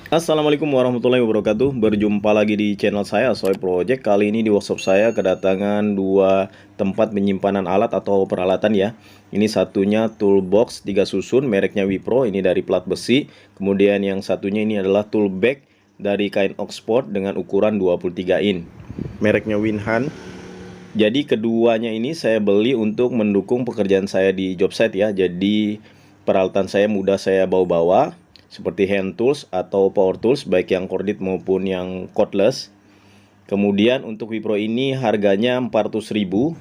Assalamualaikum warahmatullahi wabarakatuh. Berjumpa lagi di channel saya Soy Project. Kali ini di workshop saya kedatangan dua tempat penyimpanan alat atau peralatan ya. Ini satunya toolbox 3 susun mereknya Wipro, ini dari plat besi. Kemudian yang satunya ini adalah tool bag dari kain Oxford dengan ukuran 23 in. Mereknya Winhan. Jadi keduanya ini saya beli untuk mendukung pekerjaan saya di job site ya. Jadi peralatan saya mudah saya bawa-bawa seperti hand tools atau power tools baik yang corded maupun yang cordless. Kemudian untuk Wipro ini harganya 400.000.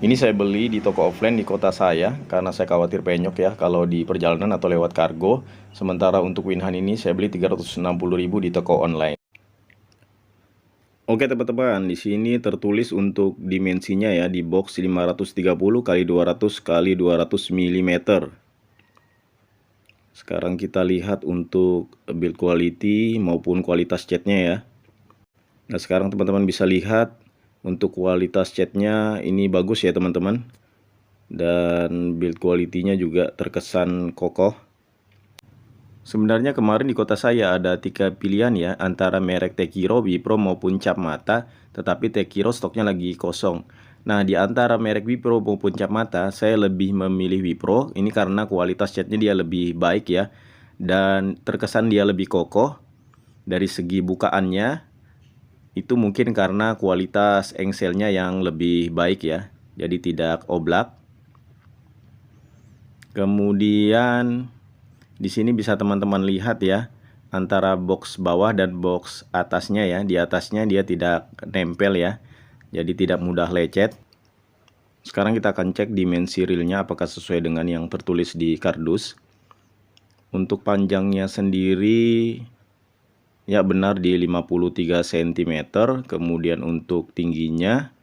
Ini saya beli di toko offline di kota saya karena saya khawatir penyok ya kalau di perjalanan atau lewat kargo. Sementara untuk Winhan ini saya beli 360.000 di toko online. Oke teman-teman, di sini tertulis untuk dimensinya ya di box 530 kali 200 kali 200 mm. Sekarang kita lihat untuk build quality maupun kualitas catnya ya. Nah sekarang teman-teman bisa lihat untuk kualitas catnya ini bagus ya teman-teman. Dan build quality-nya juga terkesan kokoh. Sebenarnya kemarin di kota saya ada 3 pilihan ya, antara merek Tekiro, Wipro maupun cap mata, tetapi Tekiro stoknya lagi kosong. Nah, di antara merek Wipro maupun cap mata, saya lebih memilih Wipro. Ini karena kualitas catnya dia lebih baik ya, dan terkesan dia lebih kokoh. Dari segi bukaannya, itu mungkin karena kualitas engselnya yang lebih baik ya, jadi tidak oblak. Kemudian di sini bisa teman-teman lihat ya, antara box bawah dan box atasnya ya. Di atasnya dia tidak nempel ya, jadi tidak mudah lecet. Sekarang kita akan cek dimensi realnya apakah sesuai dengan yang tertulis di kardus. Untuk panjangnya sendiri ya benar di 53 cm. Kemudian untuk tingginya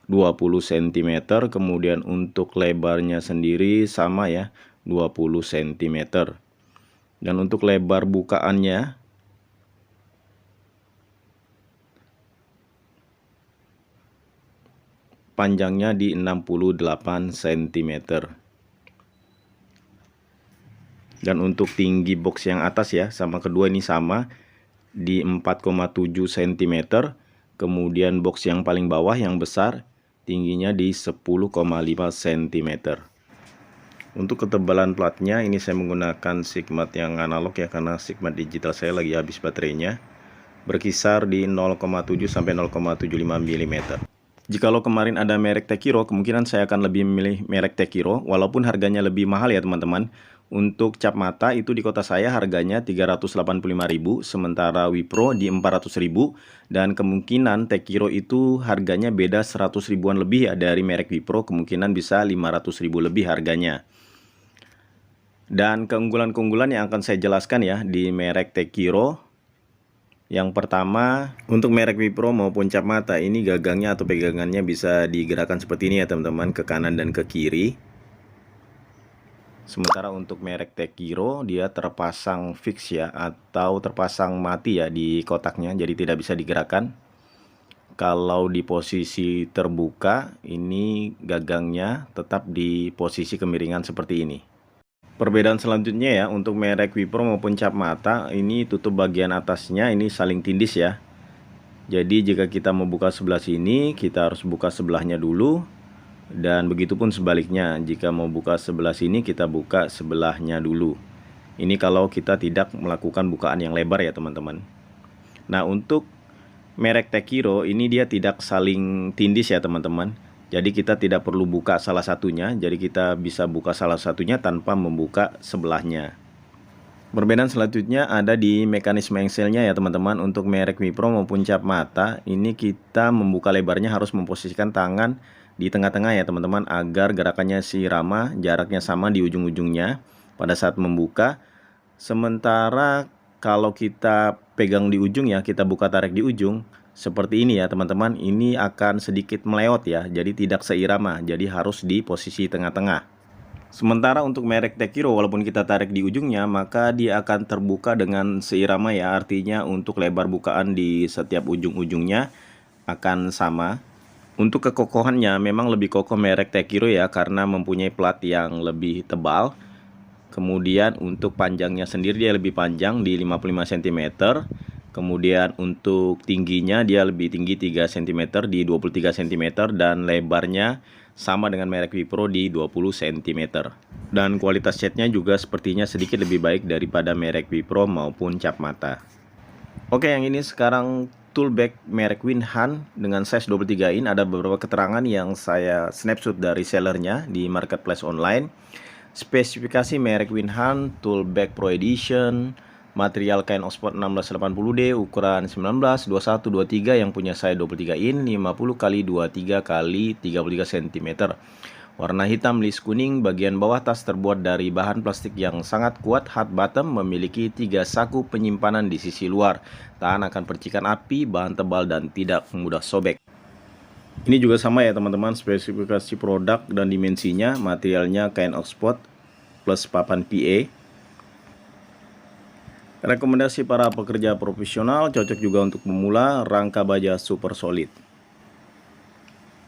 20 cm. Kemudian untuk lebarnya sendiri sama ya, 20 cm. Dan untuk lebar bukaannya panjangnya di 68 cm. Dan untuk tinggi box yang atas ya, sama kedua ini sama di 4,7 cm. Kemudian box yang paling bawah yang besar tingginya di 10,5 cm. Untuk ketebalan platnya ini saya menggunakan Sigmat yang analog ya, karena Sigmat digital saya lagi habis baterainya. Berkisar di 0,7 sampai 0,75 mm. Jikalau kemarin ada merek Tekiro, kemungkinan saya akan lebih memilih merek Tekiro walaupun harganya lebih mahal ya teman-teman. Untuk cap mata itu di kota saya harganya 385.000, sementara Wipro di 400.000, dan kemungkinan Tekiro itu harganya beda 100 ribuan lebih ya dari merek Wipro, kemungkinan bisa 500.000 lebih harganya. Dan keunggulan-keunggulan yang akan saya jelaskan ya di merek Tekiro. Yang pertama, untuk merek Wipro maupun cap mata ini gagangnya atau pegangannya bisa digerakkan seperti ini ya teman-teman, ke kanan dan ke kiri. Sementara untuk merek Tekiro dia terpasang fix ya, atau terpasang mati ya di kotaknya, jadi tidak bisa digerakkan. Kalau di posisi terbuka, ini gagangnya tetap di posisi kemiringan seperti ini. Perbedaan selanjutnya ya, untuk merek Wipro maupun cap mata, ini tutup bagian atasnya ini saling tindis ya. Jadi jika kita mau buka sebelah sini, kita harus buka sebelahnya dulu. Dan begitupun sebaliknya, jika mau buka sebelah sini, kita buka sebelahnya dulu. Ini kalau kita tidak melakukan bukaan yang lebar ya teman-teman. Nah untuk merek Tekiro ini dia tidak saling tindis ya teman-teman. Jadi kita tidak perlu buka salah satunya, jadi kita bisa buka salah satunya tanpa membuka sebelahnya. Perbedaan selanjutnya ada di mekanisme engselnya ya teman-teman. Untuk merek Wipro maupun cap mata, ini kita membuka lebarnya harus memposisikan tangan di tengah-tengah ya teman-teman, agar gerakannya sirama, jaraknya sama di ujung-ujungnya pada saat membuka. Sementara kalau kita pegang di ujung ya, kita buka tarik di ujung seperti ini ya teman-teman, ini akan sedikit melewat ya, jadi tidak seirama, jadi harus di posisi tengah-tengah. Sementara untuk merek Tekiro, walaupun kita tarik di ujungnya, maka dia akan terbuka dengan seirama ya, artinya untuk lebar bukaan di setiap ujung-ujungnya akan sama. Untuk kekokohannya memang lebih kokoh merek Tekiro ya, karena mempunyai plat yang lebih tebal. Kemudian untuk panjangnya sendiri dia lebih panjang di 55 cm. Kemudian untuk tingginya dia lebih tinggi 3 cm di 23 cm, dan lebarnya sama dengan merek Wipro di 20 cm. Dan kualitas catnya juga sepertinya sedikit lebih baik daripada merek Wipro maupun cap mata. Oke, yang ini sekarang tool bag merek Winhan dengan size 23 in. Ada beberapa keterangan yang saya snapshot dari sellernya di marketplace online. Spesifikasi merek Winhan, tool bag Pro Edition, material kain Oxford 1680D, ukuran 19, 21, 23 yang punya size 23 in, 50 x 23 x 33 cm. Warna hitam list kuning, bagian bawah tas terbuat dari bahan plastik yang sangat kuat, hard bottom, memiliki 3 saku penyimpanan di sisi luar, tahan akan percikan api, bahan tebal dan tidak mudah sobek. Ini juga sama ya teman-teman, spesifikasi produk dan dimensinya, materialnya kain Oxford plus papan PA. Rekomendasi para pekerja profesional, cocok juga untuk pemula, rangka baja super solid.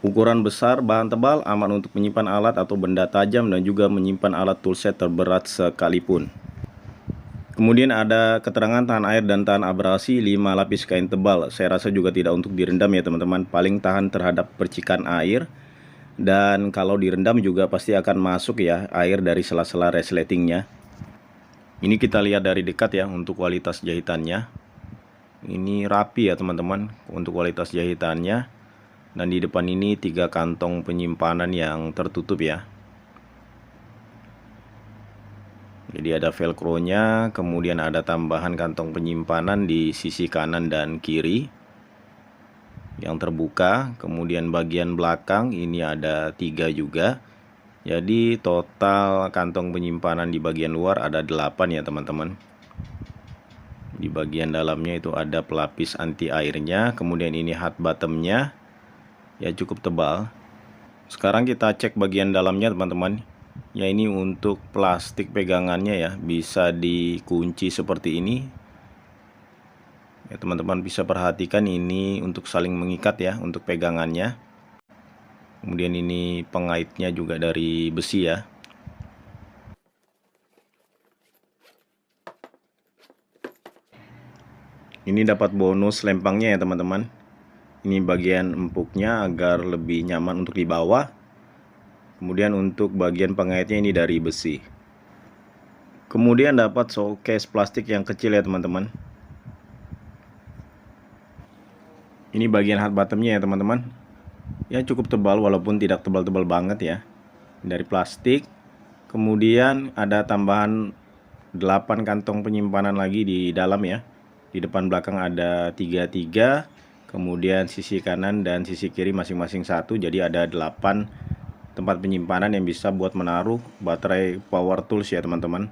Ukuran besar, bahan tebal, aman untuk menyimpan alat atau benda tajam dan juga menyimpan alat toolset terberat sekalipun. Kemudian ada keterangan tahan air dan tahan abrasi, 5 lapis kain tebal. Saya rasa juga tidak untuk direndam ya teman-teman, paling tahan terhadap percikan air. Dan kalau direndam juga pasti akan masuk ya air dari sela-sela resletingnya. Ini kita lihat dari dekat ya untuk kualitas jahitannya. Ini rapi ya teman-teman untuk kualitas jahitannya. Dan di depan ini 3 kantong penyimpanan yang tertutup ya. Jadi ada velcro-nya, kemudian ada tambahan kantong penyimpanan di sisi kanan dan kiri yang terbuka. Kemudian bagian belakang ini ada 3 juga. Jadi total kantong penyimpanan di bagian luar ada 8 ya teman-teman. Di bagian dalamnya itu ada pelapis anti airnya. Kemudian ini hard bottomnya, ya cukup tebal. Sekarang kita cek bagian dalamnya teman-teman. Ya ini untuk plastik pegangannya ya, bisa dikunci seperti ini. Ya teman-teman bisa perhatikan ini untuk saling mengikat ya untuk pegangannya. Kemudian ini pengaitnya juga dari besi ya. Ini dapat bonus lempangnya ya teman-teman. Ini bagian empuknya agar lebih nyaman untuk dibawa. Kemudian untuk bagian pengaitnya ini dari besi. Kemudian dapat showcase plastik yang kecil ya teman-teman. Ini bagian hard bottomnya ya teman-teman. Ya cukup tebal walaupun tidak tebal-tebal banget ya. Dari plastik. Kemudian ada tambahan 8 kantong penyimpanan lagi di dalam ya. Di depan belakang ada 3. Kemudian sisi kanan dan sisi kiri masing-masing 1. Jadi ada 8 tempat penyimpanan yang bisa buat menaruh baterai power tools ya teman-teman.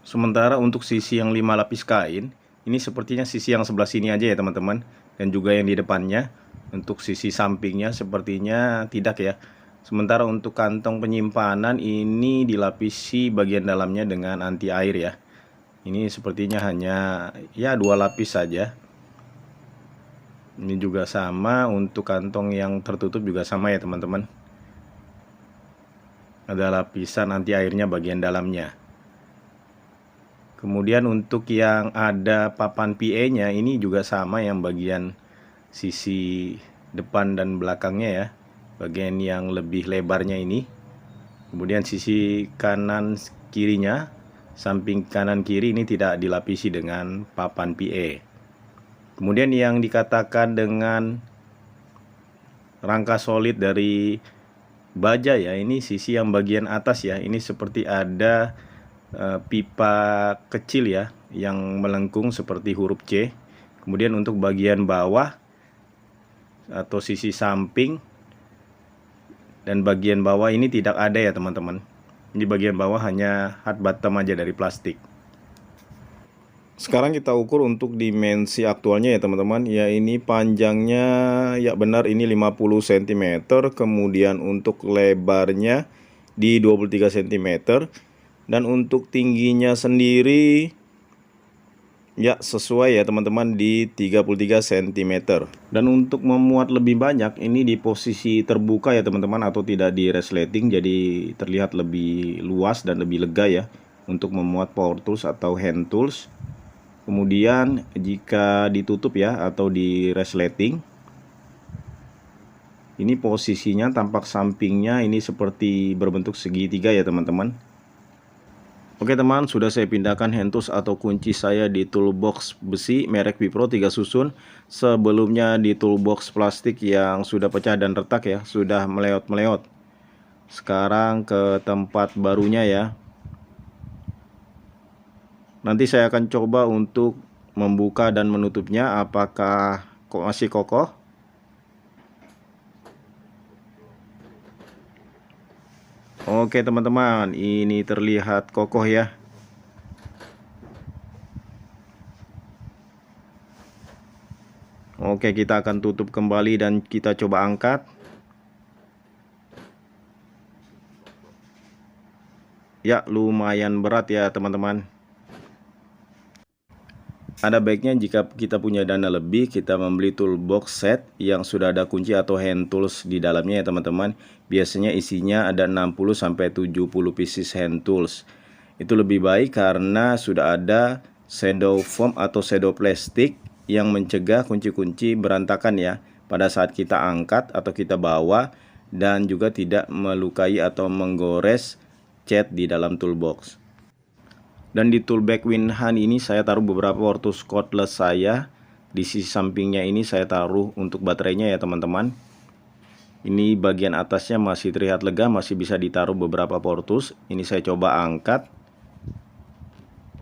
Sementara untuk sisi yang 5 lapis kain, ini sepertinya sisi yang sebelah sini aja ya teman-teman, dan juga yang di depannya. Untuk sisi sampingnya sepertinya tidak ya. Sementara untuk kantong penyimpanan ini dilapisi bagian dalamnya dengan anti air ya. Ini sepertinya hanya ya 2 lapis saja. Ini juga sama, untuk kantong yang tertutup juga sama ya teman-teman. Ada lapisan anti airnya bagian dalamnya. Kemudian untuk yang ada papan PA-nya ini juga sama, yang bagian sisi depan dan belakangnya ya. Bagian yang lebih lebarnya ini. Kemudian sisi kanan kirinya, samping kanan kiri ini tidak dilapisi dengan papan PA. Kemudian yang dikatakan dengan rangka solid dari baja ya, ini sisi yang bagian atas ya, ini seperti ada pipa kecil ya yang melengkung seperti huruf C. Kemudian untuk bagian bawah atau sisi samping dan bagian bawah ini tidak ada ya teman-teman. Ini bagian bawah hanya hard bottom aja dari plastik. Sekarang kita ukur untuk dimensi aktualnya ya teman-teman. Ya ini panjangnya ya benar ini 50 cm. Kemudian untuk lebarnya di 23 cm. Dan untuk tingginya sendiri Ya, sesuai ya teman-teman, di 33 cm. Dan untuk memuat lebih banyak, ini di posisi terbuka ya teman-teman, atau tidak di resleting, jadi terlihat lebih luas dan lebih lega ya untuk memuat power tools atau hand tools. Kemudian jika ditutup ya atau di resleting, ini posisinya tampak sampingnya ini seperti berbentuk segitiga ya teman-teman. Oke teman, sudah saya pindahkan hand tools atau kunci saya di toolbox besi merek Wipro 3 susun. Sebelumnya di toolbox plastik yang sudah pecah dan retak ya, sudah meleot-meleot. Sekarang ke tempat barunya ya. Nanti saya akan coba untuk membuka dan menutupnya, apakah kok masih kokoh. Oke teman-teman, ini terlihat kokoh ya. Oke, kita akan tutup kembali dan kita coba angkat. Ya, lumayan berat ya teman-teman. Ada baiknya jika kita punya dana lebih, kita membeli toolbox set yang sudah ada kunci atau hand tools di dalamnya ya teman-teman. Biasanya isinya ada 60-70 pieces hand tools. Itu lebih baik karena sudah ada shadow foam atau shadow plastik yang mencegah kunci-kunci berantakan ya pada saat kita angkat atau kita bawa, dan juga tidak melukai atau menggores cat di dalam toolbox. Dan di tool bag Winhan ini saya taruh beberapa power tools cordless saya. Di sisi sampingnya ini saya taruh untuk baterainya ya teman-teman. Ini bagian atasnya masih terlihat lega, masih bisa ditaruh beberapa power tools. Ini saya coba angkat.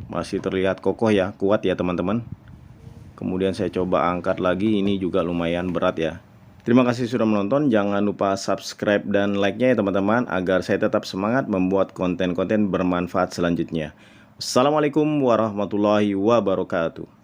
Masih terlihat kokoh ya, kuat ya teman-teman. Kemudian saya coba angkat lagi, ini juga lumayan berat ya. Terima kasih sudah menonton, jangan lupa subscribe dan like-nya ya teman-teman, agar saya tetap semangat membuat konten-konten bermanfaat selanjutnya. Assalamualaikum warahmatullahi wabarakatuh.